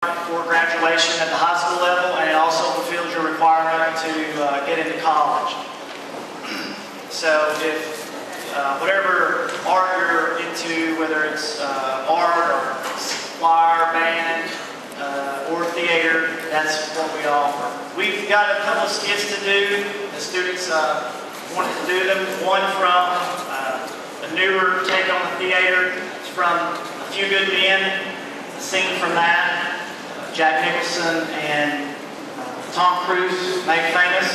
for graduation at the high school level, and it also fulfills your requirement to get into college. So if whatever art you're into, whether it's art or choir, band, or theater, that's what we offer. We've got a couple of skits to do. The students wanted to do them. One from a newer take on the theater. It's from A Few Good Men, a scene from that. Jack Nicholson and Tom Cruise made famous.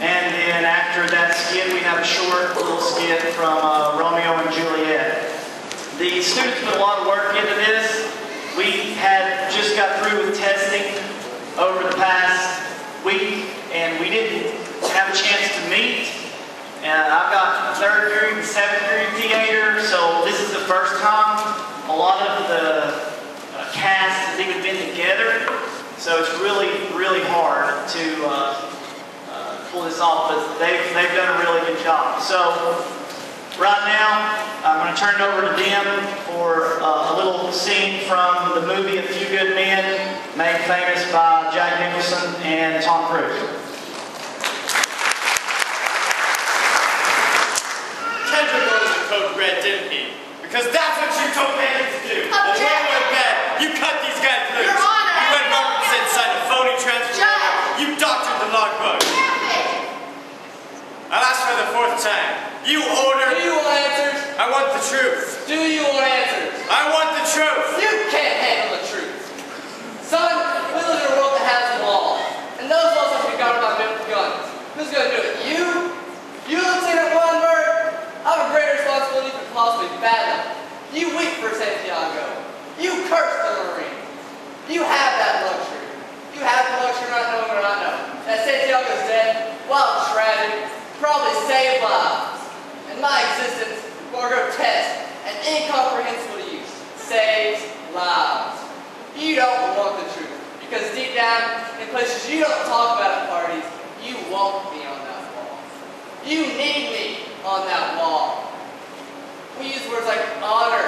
And then after that skit, we have a short little skit from Romeo and Juliet. The students put a lot of work into this. We had just got through with testing over the past week, and we didn't have a chance to meet. And I've got 3rd period and 7th period theater, so this is the first time a lot of the cast has even been together. So it's really, really hard to pull this off, but they've done a really good job. So right now, I'm going to turn it over to them for a little scene from the movie A Few Good Men, made famous by Jack Nicholson and Tom Cruise. Kendrick knows the code red, didn't he? Because that's what you told me to do. Objection! You cut these guys loose. Your Honor! You went Marcus inside a phony transformer. You doctored the logbook. I'll ask for the 4th time. You order. Do you want answers? I want the truth. Do you want answers? I want the truth. You can't handle the truth. Son, we live in a world that has laws. And those laws have to be guarded by men with guns. Who's going to do it? You? You, Lieutenant Weinberg? I have a great responsibility for possibly battle. You weep for Santiago. You cursed the Marine. You have that luxury. You have the luxury not knowing what I know. That Santiago's dead, while tragic, probably saved lives. And my existence, more grotesque and incomprehensible to you, saves lives. You don't want the truth, because deep down, in places you don't talk about at parties, you want me on that wall. You need me on that wall. We use words like honor,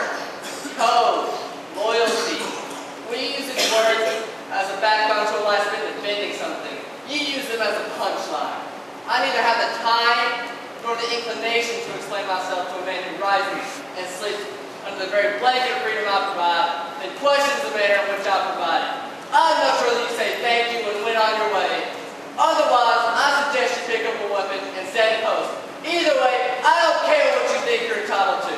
code, loyalty. We use these words as a backbone to a last minute defending something. You use them as a punchline. I neither have the time nor the inclination to explain myself to a man who rises and sleeps under the very blanket of freedom I provide, and questions the manner in which I provide it. I'd much rather you say thank you and went on your way. Otherwise, I suggest you pick up a weapon and stand post. Either way, I don't care what you think you're entitled to.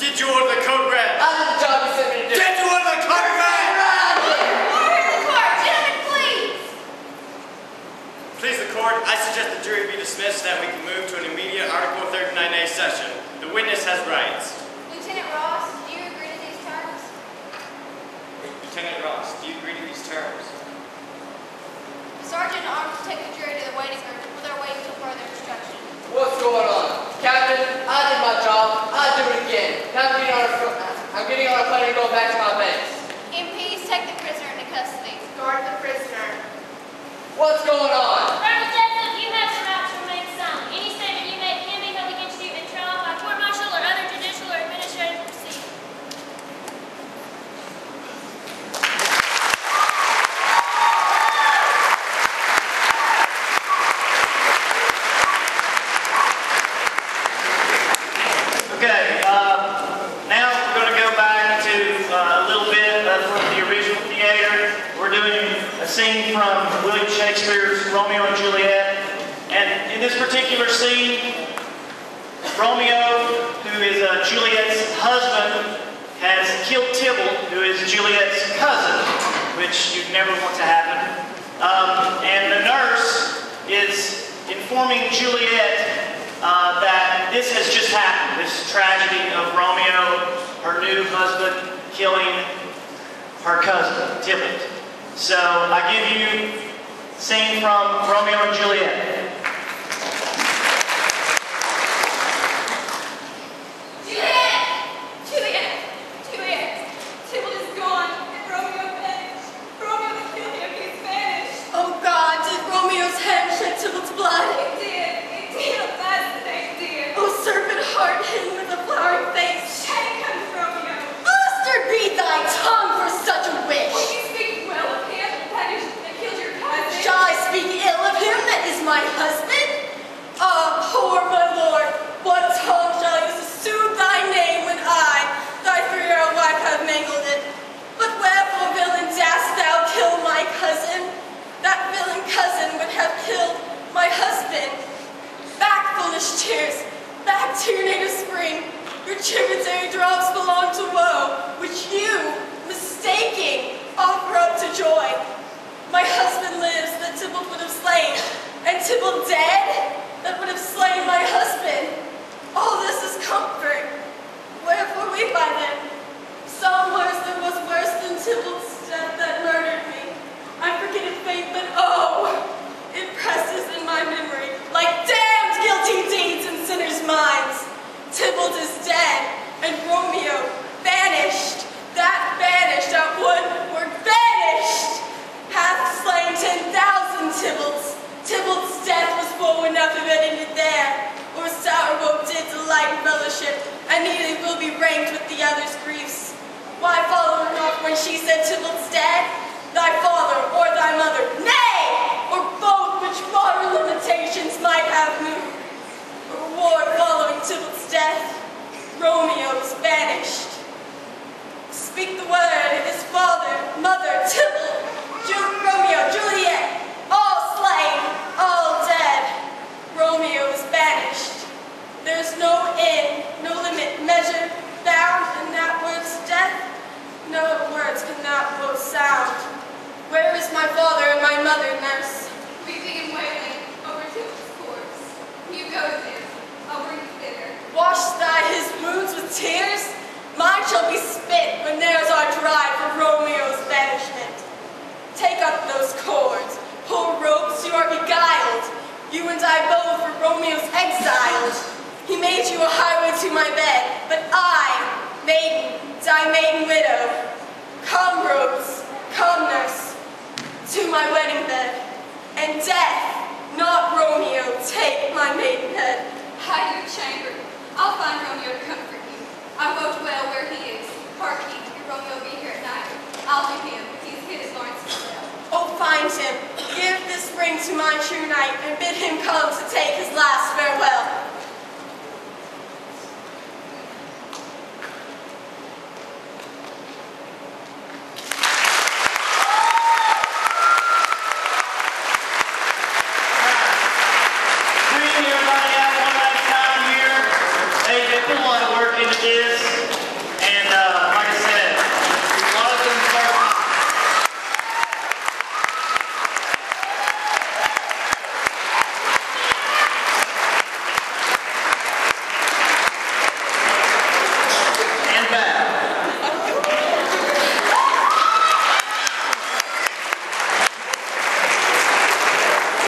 Did you order the code red? I did the job you sent me to do. Did you order the code red? Order the court! Gentlemen, please! Please the court, I suggest the jury be dismissed so that we can move to an immediate Article 39A session. The witness has rights. Lieutenant Ross, do you agree to these terms? Lieutenant Ross, do you agree to these terms? The sergeant armed to take the jury to the waiting room where they're waiting until further instruction. What's going on? Captain, I did my job. I do it again. Now I'm getting on a plane and going back to my base. MPs, take the prisoner into custody. Guard the prisoner. What's going on? Colonel Jessup, you have some rights to remain silent. Any statement you make can be held against you in trial by court-martial or other judicial or administrative proceeding. Okay, now we're going to go back to a little bit of the original theater. We're doing a scene from William Shakespeare's Romeo and Juliet. And in this particular scene, Romeo, who is Juliet's husband, has killed Tybalt, who is Juliet's cousin, which you'd never want to happen. And the nurse is informing Juliet that this has just happened, this tragedy of Romeo, her new husband, killing her cousin, Tybalt. So I give you a scene from Romeo and Juliet. Juliet! Tybalt is gone, and Romeo vanished. Romeo that killed him, he's vanished. Oh God, did Romeo's hand shed Tybalt's blood? It did. That's the name, dear. Oh, serpent heart hidden with a flowering face. Shame comes Romeo. Bastard be thy tongue for such a tyrannated spring, your tributary drops belong to woe, which you, mistaking, offer up to joy. My husband lives that Tybalt would have slain, and Tybalt dead that would have slain my husband. All this is comfort. Wherefore weep I then? Some worse there was worse than Tybalt's death that murdered me. I forget it fate, but oh, it presses in my memory like damned guilty deeds in sinners' minds. Tybalt is dead, and Romeo banished. That banished at one word, banished, hath slain 10,000 Tybalts. Tybalt's death was woe enough if it ended there, or sour woe did delight in fellowship, and neither will be ranked with the other's griefs. Why follow her not when she said Tybalt's dead? Thy father or thy mother, nay, or both which broader limitations might have moved. A reward following Tybalt's death, Romeo is banished. Speak the word, his father, mother, Tybalt, Romeo, Juliet, all slain, all dead. Romeo is banished. There's no end, no limit, measure, bound in that word's death. No words can that woe sound. Where is my father and my mother, nurse? Weeping and wailing over Tybalt's corpse. You go to him. I'll bring you thither. Wash thy his wounds with tears. Mine shall be spit when theirs are dried for Romeo's banishment. Take up those cords. Poor ropes, you are beguiled. You and I both for Romeo's exiled. He made you a highway to my bed, but I, maiden, thy maiden widow. Come, ropes, come, nurse, to my wedding bed. And death, not Romeo, take my maidenhead. Hide in your chamber. I'll find Romeo to comfort you. I wot well where he is. Hark ye, your Romeo be here at night. I'll do him. He's hid as Lawrence himself. Oh, find him. Give this ring to my true knight, and bid him come to take his last farewell.